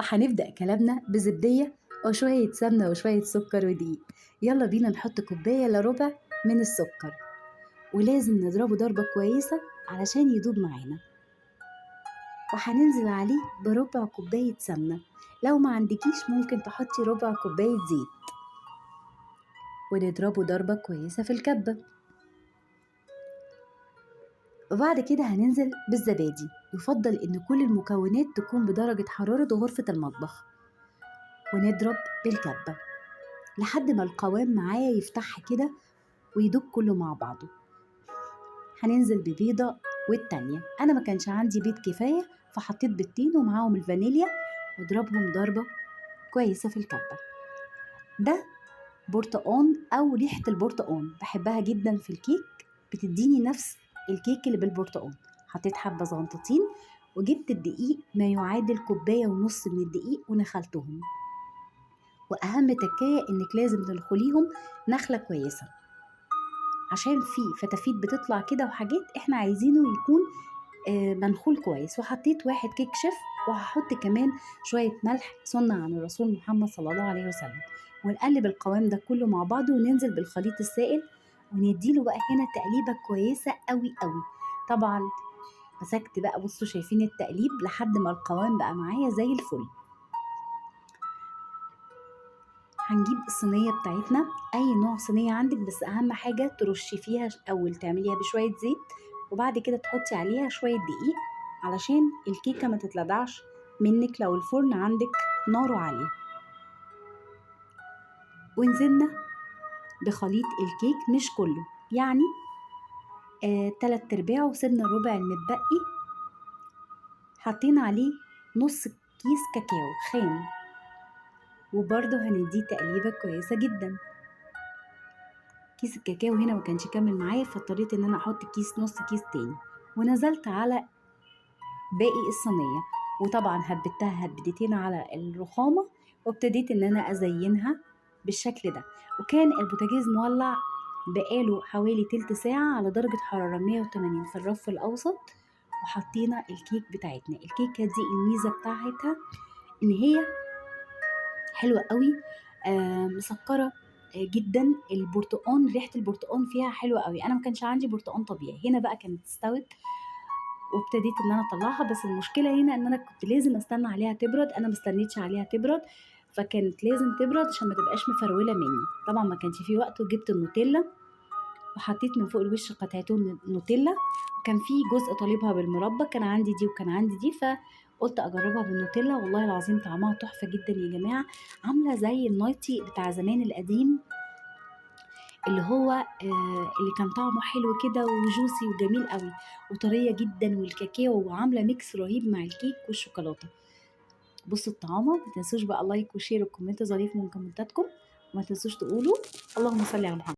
وهنبدأ كلامنا بزبدية وشوية سمنة وشوية سكر ودقيق. يلا بينا نحط كوباية إلا ربع من السكر، ولازم نضربه ضربة كويسة علشان يدوب معانا، وهننزل عليه بربع كوباية سمنة. لو ما عندكيش ممكن تحطي ربع كوباية زيت، ونضربه ضربة كويسة في الكبة. وبعد كده هننزل بالزبادي. يفضل ان كل المكونات تكون بدرجة حرارة غرفة المطبخ، ونضرب بالكبة لحد ما القوام معايا يفتح كده ويدوب كله مع بعضه. هننزل ببيضة والتانية، انا ما كانش عندي بيض كفاية فحطيت بيضتين ومعاهم الفانيليا، واضربهم ضربة كويسة في الكبة. ده برتقان او ريحة البرتقان بحبها جدا في الكيك، بتديني نفس الكيك اللي بالبرتقان. حطيت حبة زغنطتين، وجبت الدقيق ما يعادل كوباية ونص من الدقيق ونخلتهم. واهم تكاية انك لازم تنخليهم نخلة كويسة، عشان في فتافيت بتطلع كده وحاجات احنا عايزينه يكون منخول كويس. وحطيت 1 كيك شيف، وهحط كمان شوية ملح سنة عن الرسول محمد صلى الله عليه وسلم. ونقلب القوام ده كله مع بعضه، وننزل بالخليط السائل ونديله بقى هنا تقليبة كويسة قوي قوي. طبعا مسكت بقى، بصوا شايفين التقليب لحد ما القوام بقى معايا زي الفل. هنجيب الصينية بتاعتنا، اي نوع صينية عندك، بس اهم حاجة ترشي فيها اول تعمليها بشوية زيت، وبعد كده تحطي عليها شوية دقيق علشان الكيكة ما تتلدعش منك لو الفرن عندك ناره عالية. ونزلنا بخليط الكيك مش كله، يعني 3/4، وسيبنا الربع المتبقي. حطينا عليه نص كيس كاكاو خام، وبرضه هنديه تقليبة كويسة جدا. كيس الكاكاو هنا ما كانش كامل معايا، فاضطريت ان انا احط نص كيس تاني. ونزلت على باقي الصينية، وطبعا هبتها هبدتين على الرخامة، وابتديت ان انا ازينها بالشكل ده. وكان البوتاجاز مولع بقاله حوالي تلت ساعة على درجة حرارة 180 في الرف الأوسط. وحطينا الكيك بتاعتنا. الكيكة دي الميزة بتاعتها ان هي حلوة قوي، مسكرة جدا. البرتقان، ريحة البرتقان فيها حلوة قوي. انا ما كانش عندي برتقان طبيعي، هنا بقى كانت استوت وابتديت ان انا اطلعها. بس المشكلة هنا ان انا كنت لازم استنى عليها تبرد، انا ما استنيتش عليها تبرد، فكانت لازم تبرد عشان ما تبقاش مفرولة مني. طبعا ما كانش فيه وقت، وجبت النوتيلا وحطيت من فوق الوش قطعتين نوتيلا. وكان في جزء طالبها بالمربى، كان عندي دي وكان عندي دي، فقلت اجربها بالنوتيلا. والله العظيم طعمها تحفة جدا يا جماعة، عاملة زي النايتي بتاع زمان القديم، اللي هو اللي كان طعمه حلو كده وجوسي وجميل قوي وطرية جدا، والكاكاو، وعاملة ميكس رهيب مع الكيك والشوكولاتة. بصوا الطعامة. ما تنسوش بقى لايك وشير وكومنت ظريف من كومنتاتكم، وما تنسوش تقولوا اللهم صل على محمد.